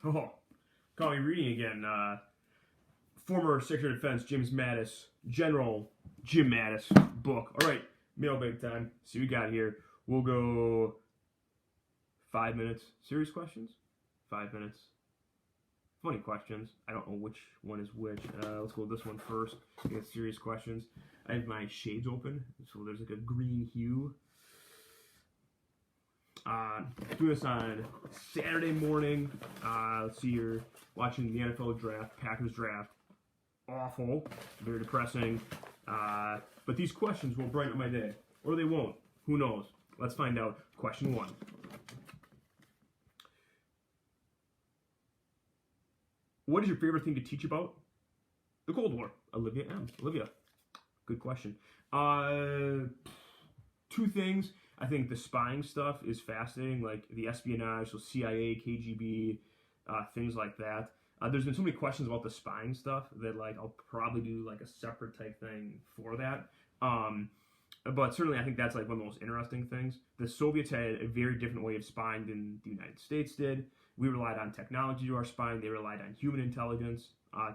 Oh, call me reading again. Former Secretary of Defense General Jim Mattis book. All right, mailbag time. See what we got here. We'll go 5 minutes. Serious questions? 5 minutes. Funny questions. I don't know which one is which. Let's go with this one first. I got serious questions. I have my shades open, so there's like a green hue. Doing this on Saturday morning. Let's see, you're watching the NFL draft, Packers draft. Awful, very depressing. But these questions will brighten up my day, or they won't. Who knows? Let's find out. Question 1. What is your favorite thing to teach about? The Cold War. Olivia M. Olivia, good question. 2 things. I think the spying stuff is fascinating, like the espionage, so CIA, KGB, things like that. There's been so many questions about the spying stuff that like I'll probably do like a separate type thing for that. But certainly I think that's like one of the most interesting things. The Soviets had a very different way of spying than the United States did. We relied on technology to do our spying. They relied on human intelligence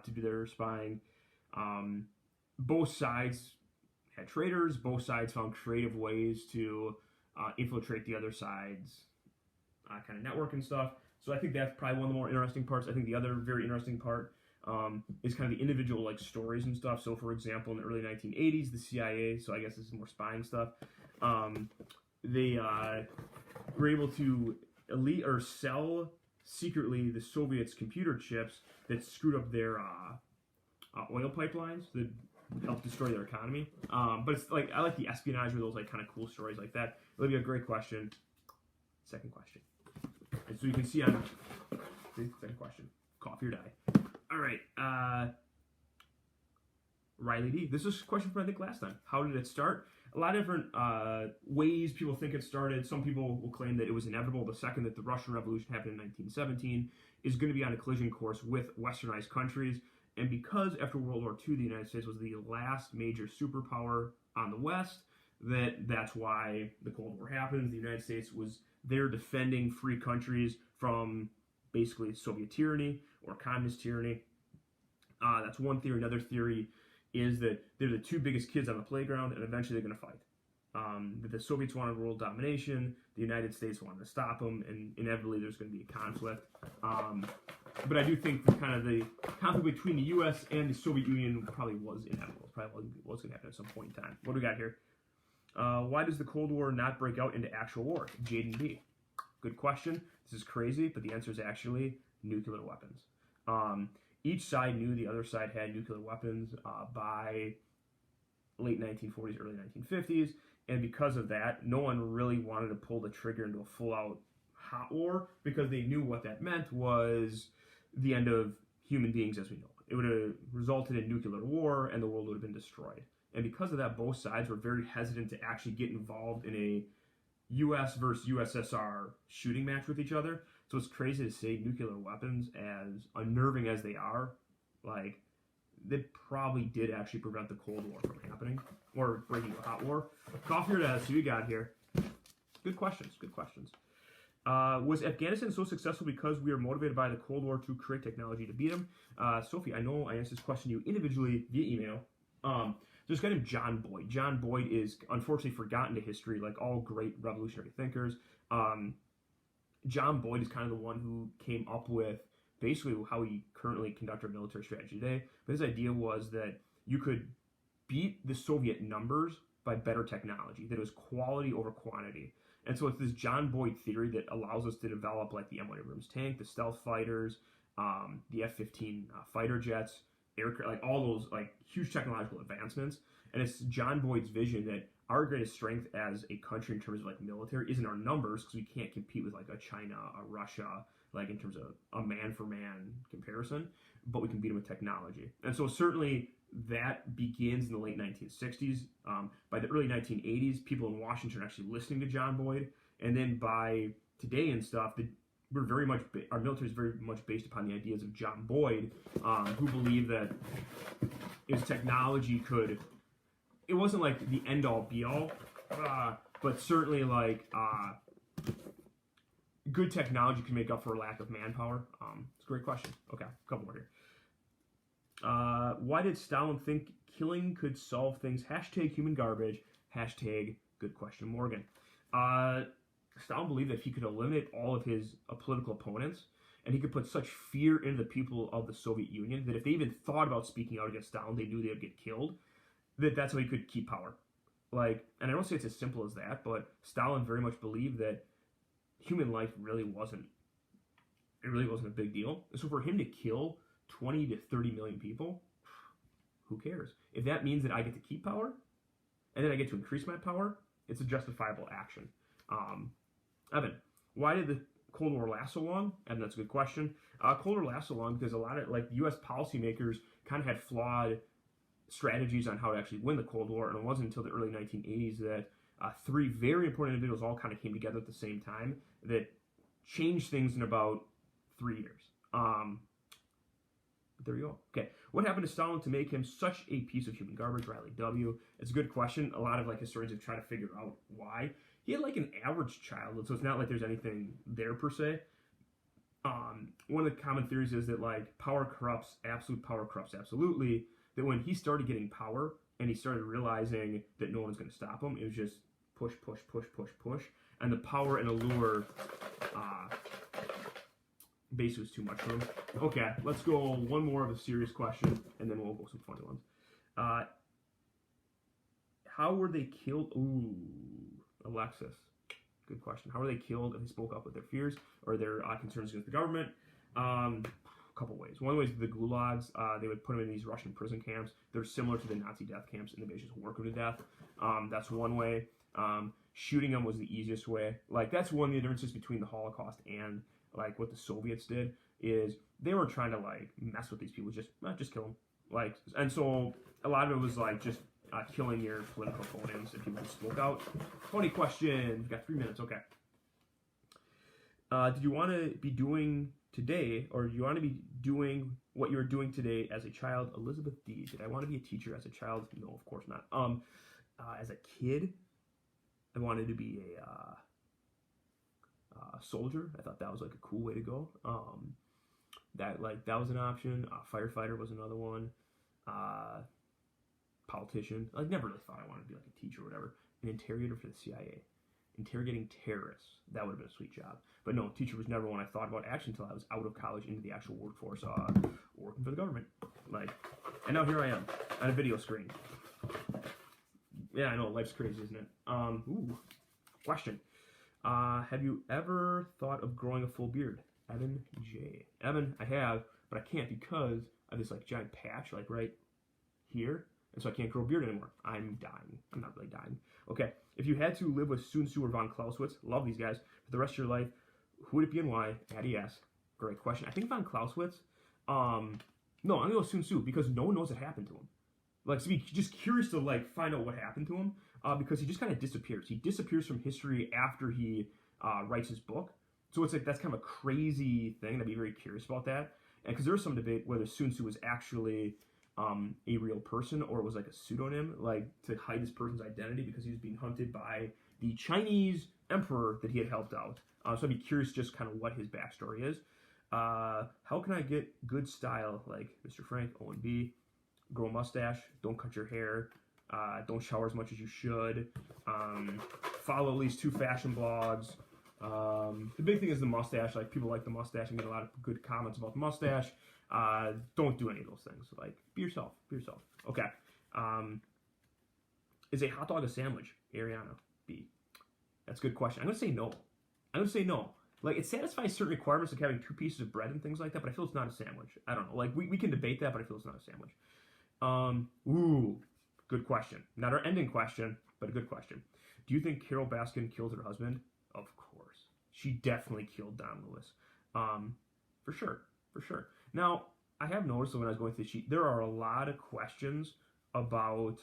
to do their spying. Both sides had traitors. Both sides found creative ways to infiltrate the other side's kind of network and stuff. So I think that's probably one of the more interesting parts. I think the other very interesting part is kind of the individual like stories and stuff. So for example, in the early 1980s, the CIA, so I guess this is more spying stuff, they were able to elite or sell secretly the Soviets' computer chips that screwed up their oil pipelines that helped destroy their economy. But it's like I like the espionage or those like kind of cool stories like that. Olivia, great question. Second question. And so you can see on the second question, coffee or die. All right, Riley D. This is a question from I think last time. How did it start? A lot of different ways people think it started. Some people will claim that it was inevitable. The second that the Russian Revolution happened in 1917 is going to be on a collision course with westernized countries. And because after World War II, the United States was the last major superpower on the West, that's why the Cold War happened. The United States was there defending free countries from basically Soviet tyranny or communist tyranny. That's one theory. Another theory is that they're the 2 biggest kids on the playground, and eventually they're going to fight. That the Soviets wanted world domination, the United States wanted to stop them, and inevitably there's going to be a conflict. But I do think that kind of the conflict between the U.S. and the Soviet Union probably was inevitable. Probably was going to happen at some point in time. What do we got here? Why does the Cold War not break out into actual war? Jaden B. Good question. This is crazy, but the answer is actually nuclear weapons. Each side knew the other side had nuclear weapons by late 1940s, early 1950s, and because of that, no one really wanted to pull the trigger into a full-out hot war because they knew what that meant was the end of human beings as we know it. It would have resulted in nuclear war, and the world would have been destroyed. And because of that, both sides were very hesitant to actually get involved in a U.S. versus USSR shooting match with each other. So it's crazy to say nuclear weapons, as unnerving as they are, like, they probably did actually prevent the Cold War from happening, or breaking a hot war. Coffee or death, see what you got here. Good questions, good questions. Was Afghanistan so successful because we were motivated by the Cold War to create technology to beat them? Sophie, I know I answered this question to you individually via email. There's a guy named John Boyd. John Boyd is unfortunately forgotten to history, like all great revolutionary thinkers. John Boyd is kind of the one who came up with basically how we currently conduct our military strategy today. But his idea was that you could beat the Soviet numbers by better technology, that it was quality over quantity. And so it's this John Boyd theory that allows us to develop like the M1 Abrams tank, the stealth fighters, the F-15 fighter jets, aircraft, like all those like huge technological advancements. And it's John Boyd's vision that our greatest strength as a country in terms of like military isn't our numbers, because we can't compete with like a China, a Russia, like in terms of a man-for-man comparison, but we can beat them with technology. And so certainly that begins in the late 1960s. By the early 1980s, people in Washington are actually listening to John Boyd. And then by today and stuff, we're very much, our military is very much based upon the ideas of John Boyd, who believed that his technology could, it wasn't like the end all be all, but certainly like good technology can make up for a lack of manpower? It's a great question. Okay, a couple more here. Why did Stalin think killing could solve things? Hashtag human garbage. Hashtag good question, Morgan. Stalin believed that if he could eliminate all of his political opponents, and he could put such fear into the people of the Soviet Union that if they even thought about speaking out against Stalin, they knew they would get killed. That's how he could keep power. Like, and I don't say it's as simple as that, but Stalin very much believed that human life really wasn't a big deal. So for him to kill 20 to 30 million people, who cares? If that means that I get to keep power, and then I get to increase my power, it's a justifiable action. Evan, why did the Cold War last so long? Evan, that's a good question. Cold War lasts so long because a lot of U.S. policymakers kind of had flawed strategies on how to actually win the Cold War, and it wasn't until the early 1980s that three very important individuals all kind of came together at the same time that changed things in about 3 years. There you go. Okay, what happened to Stalin to make him such a piece of human garbage? Riley W. It's a good question. A lot of historians have tried to figure out why. He had an average childhood, so it's not like there's anything there per se. One of the common theories is that power corrupts, absolute power corrupts absolutely. That when he started getting power and he started realizing that no one was going to stop him, it was just push, push, push, push, push, and the power and allure basically was too much for him. Okay, let's go one more of a serious question, and then we'll go some funny ones. How were they killed? Ooh, Alexis, good question. How were they killed if they spoke up with their fears or their concerns against the government? Couple ways. One way is the gulags. They would put them in these Russian prison camps. They're similar to the Nazi death camps, and they would just work them to death. That's one way. Shooting them was the easiest way. That's one of the differences between the Holocaust and what the Soviets did is they were trying to mess with these people, just kill them. And so a lot of it was just killing your political opponents if people spoke out. Funny question. You've got 3 minutes. Okay. Did you want to be doing today, or do you want to be doing what you were doing today as a child? Elizabeth D. Did I want to be a teacher as a child? No, of course not. As a kid, I wanted to be a soldier. I thought that was a cool way to go. That was an option. Firefighter was another one. Politician. I never really thought I wanted to be a teacher or whatever. An interrogator for the CIA. Interrogating terrorists. That would have been a sweet job. But no, teacher was never one I thought about actually until I was out of college into the actual workforce, working for the government. And now here I am on a video screen. Yeah, I know, life's crazy, isn't it? Question. Have you ever thought of growing a full beard? Evan J. Evan, I have, but I can't because I have this giant patch right here, and so I can't grow a beard anymore. I'm dying. I'm not really dying. Okay, if you had to live with Sun Tzu or von Clausewitz, love these guys, for the rest of your life, who would it be and why? Addie S. Great question. I think von Clausewitz. No, I'm gonna go Sun Tzu because no one knows what happened to him. So be just curious to find out what happened to him because he just kind of disappears. He disappears from history after he writes his book. So it's that's kind of a crazy thing. I'd be very curious about that. And because there was some debate whether Sun Tzu was actually a real person or it was a pseudonym, to hide this person's identity because he was being hunted by the Chinese emperor that he had helped out. So I'd be curious just kind of what his backstory is. How can I get good style like Mr. Frank, Owen B? Grow a mustache, don't cut your hair, don't shower as much as you should, follow at least 2 fashion blogs. The big thing is the mustache. People like the mustache and get a lot of good comments about the mustache. Don't do any of those things. Be yourself. Be yourself. Okay. Is a hot dog a sandwich? Ariana B. That's a good question. I'm going to say no. It satisfies certain requirements like having 2 pieces of bread and things like that, but I feel it's not a sandwich. I don't know. We can debate that, but I feel it's not a sandwich. Good question. Not our ending question, but a good question. Do you think Carol Baskin killed her husband? Of course. She definitely killed Don Lewis. For sure. Now, I have noticed that when I was going through the sheet, there are a lot of questions about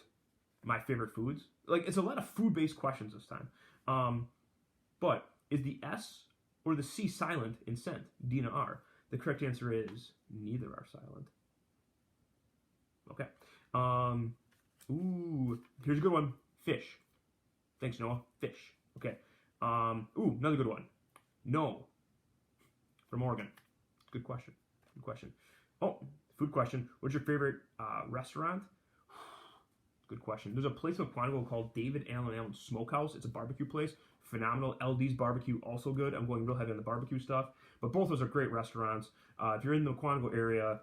my favorite foods. It's a lot of food-based questions this time. But is the S or the C silent in scent? Dina R. The correct answer is neither are silent. Okay. Here's a good one. Fish. Thanks, Noah. Fish. Okay. Another good one. No. from Oregon? Good question. Good question. Oh, food question. What's your favorite restaurant? Good question. There's a place in Quantico called David Allen Smokehouse. It's a barbecue place. Phenomenal. LD's Barbecue, also good. I'm going real heavy on the barbecue stuff. But both those are great restaurants. If you're in the Quantico area,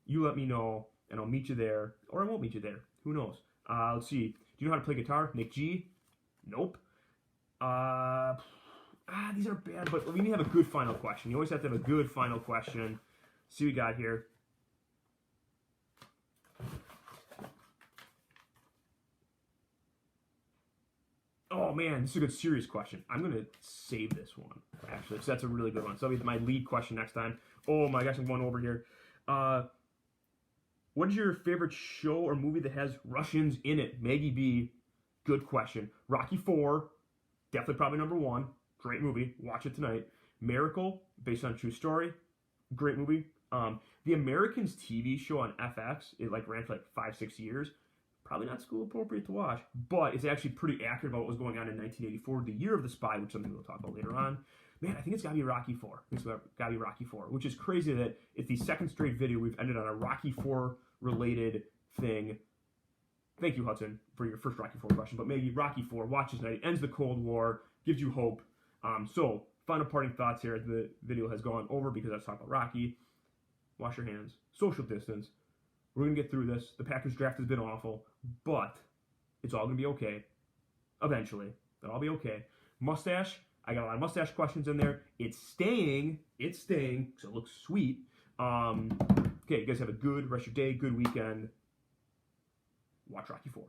you let me know, and I'll meet you there. Or I won't meet you there. Who knows? Let's see. Do you know how to play guitar? Nick G? Nope. These are bad, but we need to have a good final question. You always have to have a good final question. See what we got here. Oh man, this is a good serious question. I'm gonna save this one actually, because that's a really good one. So that'll be my lead question next time. Oh my gosh, I'm going over here. What is your favorite show or movie that has Russians in it? Maggie B, good question. Rocky IV, definitely probably number one. Great movie. Watch it tonight. Miracle, based on a true story. Great movie. The Americans TV show on FX, it like ran for like 5-6 years. Probably not school appropriate to watch, but it's actually pretty accurate about what was going on in 1984, the year of the spy, which is something we'll talk about later on. Man, I think it's got to be Rocky IV. It's got to be Rocky IV, which is crazy that it's the second straight video we've ended on a Rocky IV related thing. Thank you, Hudson, for your first Rocky IV question, but maybe Rocky IV, watch this night, ends the Cold War, gives you hope. So, final parting thoughts here. The video has gone over because I was talking about Rocky. Wash your hands. Social distance. We're going to get through this. The Packers draft has been awful, but it's all going to be okay. Eventually. It'll all be okay. Mustache. I got a lot of mustache questions in there. It's staying. It's staying because it looks sweet. Okay, you guys have a good rest of your day, good weekend. Watch Rocky IV.